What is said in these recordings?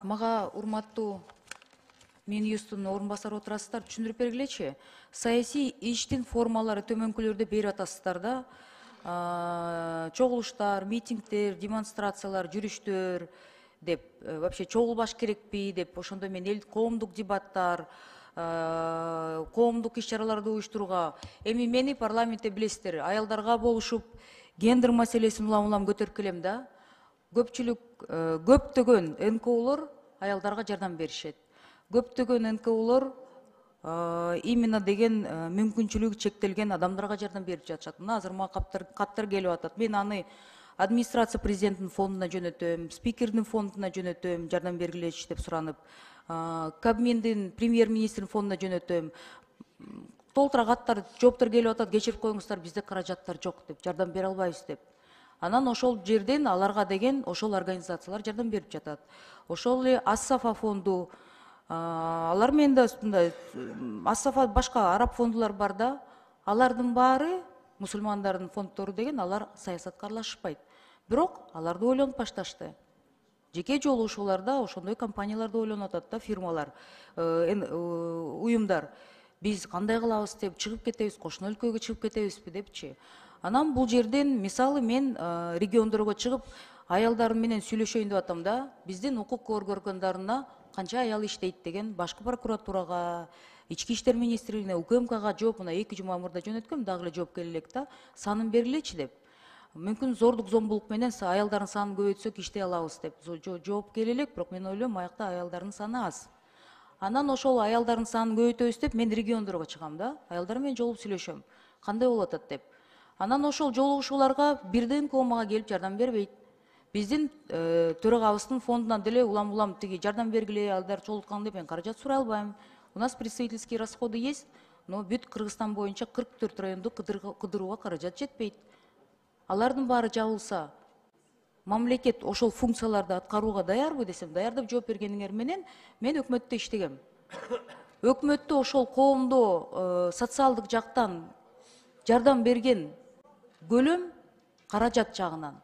Мага урматтуу Минюстун орун басары отурасыздар, түшүндүрүп бергилечи. Саясий иштин формалары төмөнкүлөрдө берип атасыздар да. Чогулуштар, митингдер, демонстрациялар, жүрүштөр деп, вообще чогулбаш керекпи деп, ошондо мен коомдук дебаттар, коомдук иш-чараларды уюштурууга. Эми мени парламентте билесиздер, аялдарга болушуп, гендер маселесин улам көтөрүп келем да. Көптөгөн НКОлор аялдарга жардам беришет. Көптөгөн НКОлор именно деген мүмкүнчүлүгү чектелген адамдарга жардам берип жатышат. Мына азыр мага каттар келип атат. Мен аны администрация президенттин фондуна жөнөтөм, спикердин фондуна жөнөтөм, жардам бергилечи деп суранып, Кабминдин премьер-министрдин фондуна жөнөтөм. Толтура каттар, жооптор келип атат, кечирип коюңуздар, бизде каражаттар жок деп, жардам бере албайбыз деп. Анан ошол жерден аларга деген ошол организациялар жардам берип жатат. Ошол эле Ассафа фонду, алар менен да Ассафа башка араб фондулар бар да, алардын баары мусулмандардын фонддору деген, алар саясатка аралашышпайт. Бирок аларды ойлонуп башташты. Жеке жолугушууларда ошондой компанияларды ойлонуп атат да, фирмалар, уюмдар. Биз кандай кылабыз деп чыгып кетебиз, кошуна өлкөгө чыгып кетебизби депчи. Анан бул жерден мисалы мен региондорго чыгып аялдарым менен сүйлөшөйүн деп атам да. Биздин укук коргоо органдарына канча аял иштейт деген башкы прокуратурага, ички иштер министрлигине, УКМКга жооп, мына 2 жума мурда жөнөткөм, дагы эле жооп келе элек да, санын бергилечи деп. Мүмкүн зордук зомбулук менен аялдардын санын көбөйтсөк иштей алабыз деп жооп келе элек, бирок мен ойлойм аякта аялдардын саны аз. Анан ошол аялдардын санын көбөйтөбүз деп мен региондорго чыгам да, аялдар менен жолугуп сүйлөшөм. Кандай болуп атат деп. Анан ошол жолугушууларга бирден мага келип жардам бербейт. Биздин төрагабыздын фондунан деле улам тиги жардам бергиле, аялдар чогулткан деп мен каражат сурай албайм. У нас представительские расходы есть, но бүт Кыргызстан боюнча 44 районду кыдырууга каражат жетпейт. Алардын баары жабылса, мамлекет ошол функцияларды аткарууга даярбы десем, даяр деп жооп бергениңер менен мен өкмөттө иштегем. Өкмөттө ошол коомдо социалдык жактан жардам берген көлөм каражат жагынан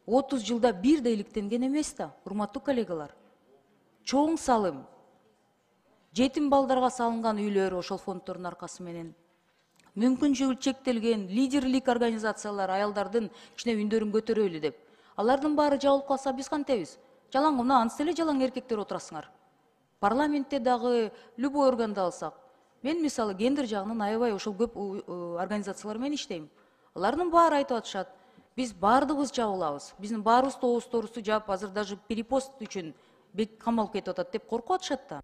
30 жылда бир да иликтенген эмес да, урматтуу коллегалар. Чоң салым, жетим балдарга салынган үйлөр ошол фонддордун аркасы менен, мүмкүнчүлүгү чектелген лидерлик организациялар аялдардын кичине үндөрүн көтөрөлү деп. Алардын баары жабылып калса биз кантебиз? Жалаң мына анысы эле жалаң эркектер отурасыңар. Парламентте дагы любой органды алсак, мен мисалы гендер жагынан аябай ошол көп организациялар менен иштейм. Алардын баары айтып атышат, биз баардыгыбыз жабылабыз. Биздин баарыбыз тоосторубузду жаап, азыр даже перепост үчүн камалып кетип атат деп коркуп атышат да.